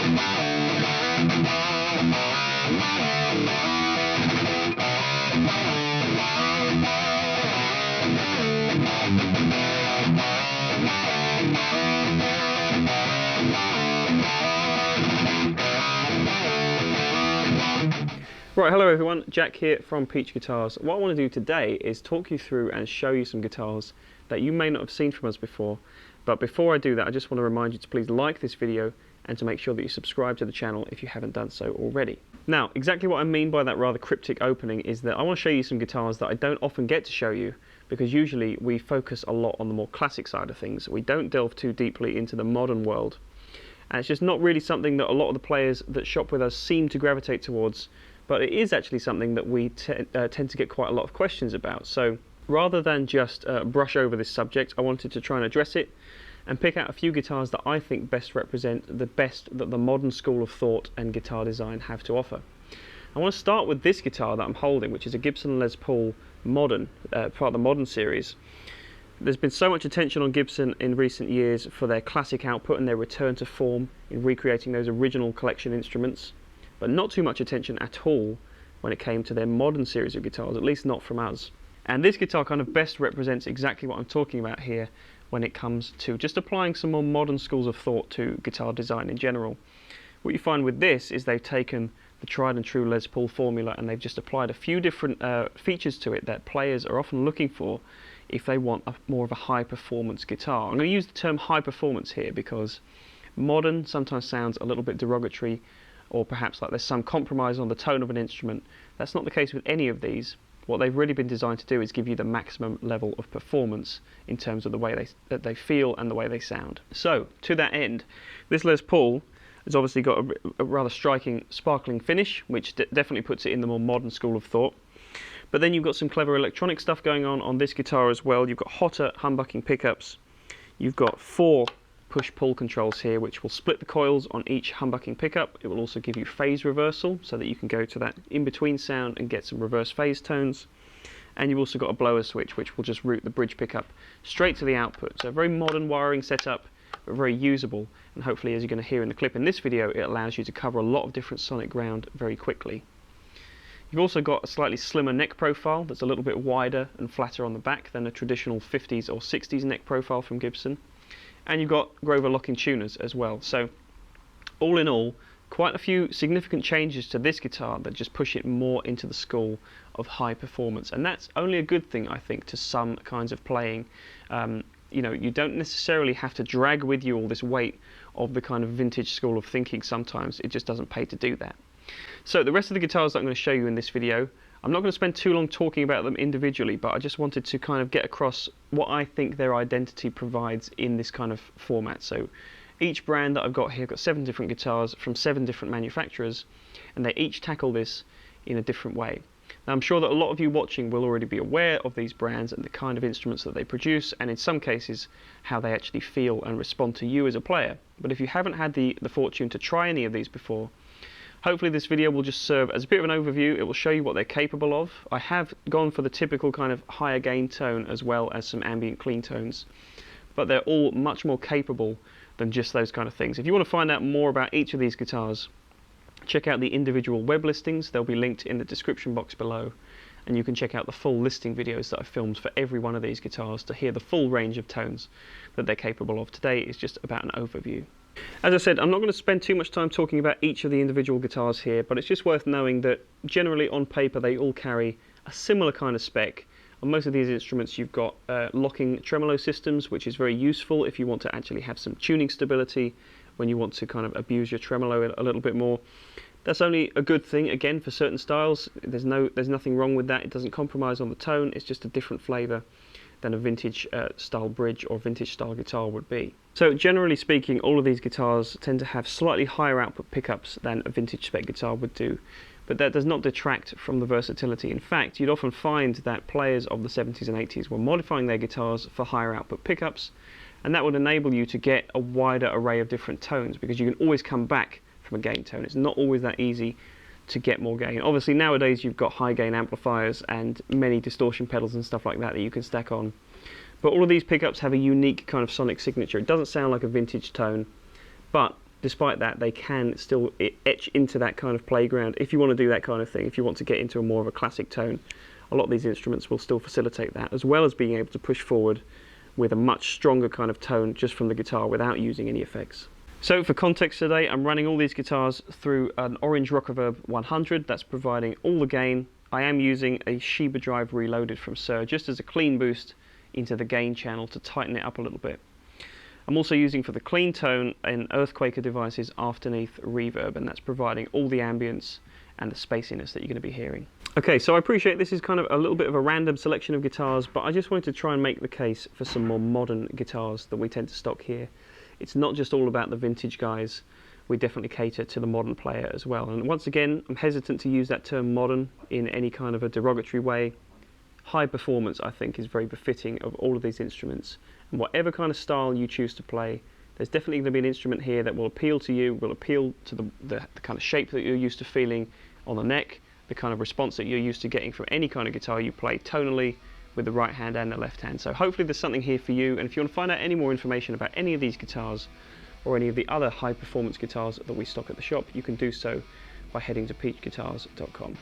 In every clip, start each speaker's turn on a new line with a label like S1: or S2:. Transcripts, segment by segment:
S1: Right, hello everyone, Jack here from Peach Guitars. What I want to do today is talk you through and show you some guitars that you may not have seen from us before. But before I do that, I just want to remind you to please like this video and to make sure that you subscribe to the channel if you haven't done so already. Now, exactly what I mean by that rather cryptic opening is that I want to show you some guitars that I don't often get to show you, because usually we focus a lot on the more classic side of things. We don't delve too deeply into the modern world. And it's just not really something that a lot of the players that shop with us seem to gravitate towards. But it is actually something that we tend to get quite a lot of questions about. So rather than just brush over this subject, I wanted to try and address it and pick out a few guitars that I think best represent the best that the modern school of thought and guitar design have to offer. I want to start with this guitar that I'm holding, which is a Gibson Les Paul Modern, part of the Modern series. There's been so much attention on Gibson in recent years for their classic output and their return to form in recreating those original collection instruments, but not too much attention at all when it came to their modern series of guitars, at least not from us. And this guitar kind of best represents exactly what I'm talking about here when it comes to just applying some more modern schools of thought to guitar design in general. What you find with this is they've taken the tried and true Les Paul formula and they've just applied a few different features to it that players are often looking for if they want more of a high performance guitar. I'm going to use the term high performance here because modern sometimes sounds a little bit derogatory, or perhaps like there's some compromise on the tone of an instrument. That's not the case with any of these. What they've really been designed to do is give you the maximum level of performance in terms of the way they feel and the way they sound. So, to that end, this Les Paul has obviously got a rather striking sparkling finish, which definitely puts it in the more modern school of thought. But then you've got some clever electronic stuff going on this guitar as well. You've got hotter humbucking pickups. You've got 4 push-pull controls here, which will split the coils on each humbucking pickup. It will also give you phase reversal so that you can go to that in-between sound and get some reverse phase tones. And you've also got a blower switch, which will just route the bridge pickup straight to the output. So a very modern wiring setup, but very usable. And hopefully, as you're going to hear in the clip in this video, it allows you to cover a lot of different sonic ground very quickly. You've also got a slightly slimmer neck profile that's a little bit wider and flatter on the back than a traditional 50s or 60s neck profile from Gibson. And you've got Grover locking tuners as well. So all in all, quite a few significant changes to this guitar that just push it more into the school of high performance. And that's only a good thing, I think, to some kinds of playing. You know, you don't necessarily have to drag with you all this weight of the kind of vintage school of thinking sometimes. It just doesn't pay to do that. So the rest of the guitars that I'm going to show you in this video, I'm not going to spend too long talking about them individually, but I just wanted to kind of get across what I think their identity provides in this kind of format. So each brand that I've got here, I've got 7 different guitars from 7 different manufacturers, and they each tackle this in a different way. Now I'm sure that a lot of you watching will already be aware of these brands and the kind of instruments that they produce, and in some cases how they actually feel and respond to you as a player. But if you haven't had the fortune to try any of these before, hopefully this video will just serve as a bit of an overview. It will show you what they're capable of. I have gone for the typical kind of higher gain tone as well as some ambient clean tones, but they're all much more capable than just those kind of things. If you want to find out more about each of these guitars, check out the individual web listings. They'll be linked in the description box below, and you can check out the full listing videos that I've filmed for every one of these guitars to hear the full range of tones that they're capable of. Today is just about an overview. As I said, I'm not going to spend too much time talking about each of the individual guitars here, but it's just worth knowing that generally on paper they all carry a similar kind of spec. On most of these instruments you've got locking tremolo systems, which is very useful if you want to actually have some tuning stability when you want to kind of abuse your tremolo a little bit more. That's only a good thing, again, for certain styles. There's nothing wrong with that. It doesn't compromise on the tone. It's just a different flavour than a vintage style bridge or vintage style guitar would be. So generally speaking, all of these guitars tend to have slightly higher output pickups than a vintage spec guitar would do, but that does not detract from the versatility. In fact, you'd often find that players of the 70s and 80s were modifying their guitars for higher output pickups, and that would enable you to get a wider array of different tones, because you can always come back from a gain tone. It's not always that easy to get more gain. Obviously nowadays you've got high gain amplifiers and many distortion pedals and stuff like that that you can stack on, but all of these pickups have a unique kind of sonic signature. It doesn't sound like a vintage tone, but despite that, they can still etch into that kind of playground if you want to do that kind of thing. If you want to get into a more of a classic tone, a lot of these instruments will still facilitate that, as well as being able to push forward with a much stronger kind of tone just from the guitar without using any effects. So for context today, I'm running all these guitars through an orange Rock Reverb 100. That's providing all the gain. I am using a Sheba drive reloaded from Suhr just as a clean boost into the gain channel to tighten it up a little bit. I'm also using for the clean tone an Earthquaker Devices Afterneath reverb, and that's providing all the ambience and the spaciness that you're going to be hearing. Okay, so I appreciate this is kind of a little bit of a random selection of guitars, but I just wanted to try and make the case for some more modern guitars that we tend to stock here. It's not just all about the vintage guys. We definitely cater to the modern player as well. And once again, I'm hesitant to use that term modern in any kind of a derogatory way. High performance, I think, is very befitting of all of these instruments. And whatever kind of style you choose to play, there's definitely going to be an instrument here that will appeal to you, will appeal to the kind of shape that you're used to feeling on the neck, the kind of response that you're used to getting from any kind of guitar you play tonally with the right hand and the left hand. So hopefully there's something here for you, and if you want to find out any more information about any of these guitars or any of the other high performance guitars that we stock at the shop, you can do so by heading to peachguitars.com.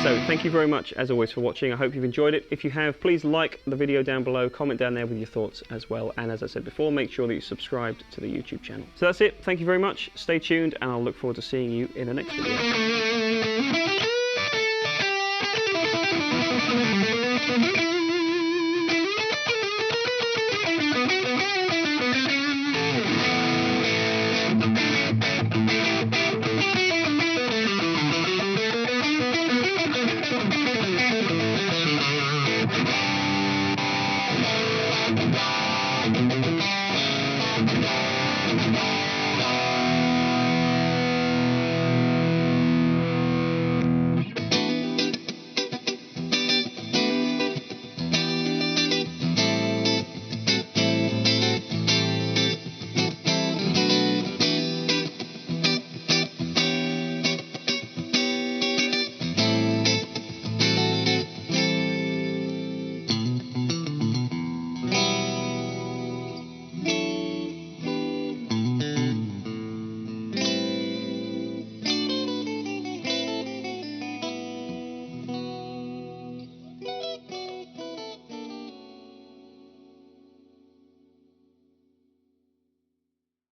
S1: So thank you very much as always for watching. I hope you've enjoyed it. If you have, please like the video down below, comment down there with your thoughts as well, and as I said before, make sure that you subscribed to the YouTube channel. So that's it, thank you very much, stay tuned, and I'll look forward to seeing you in the next video.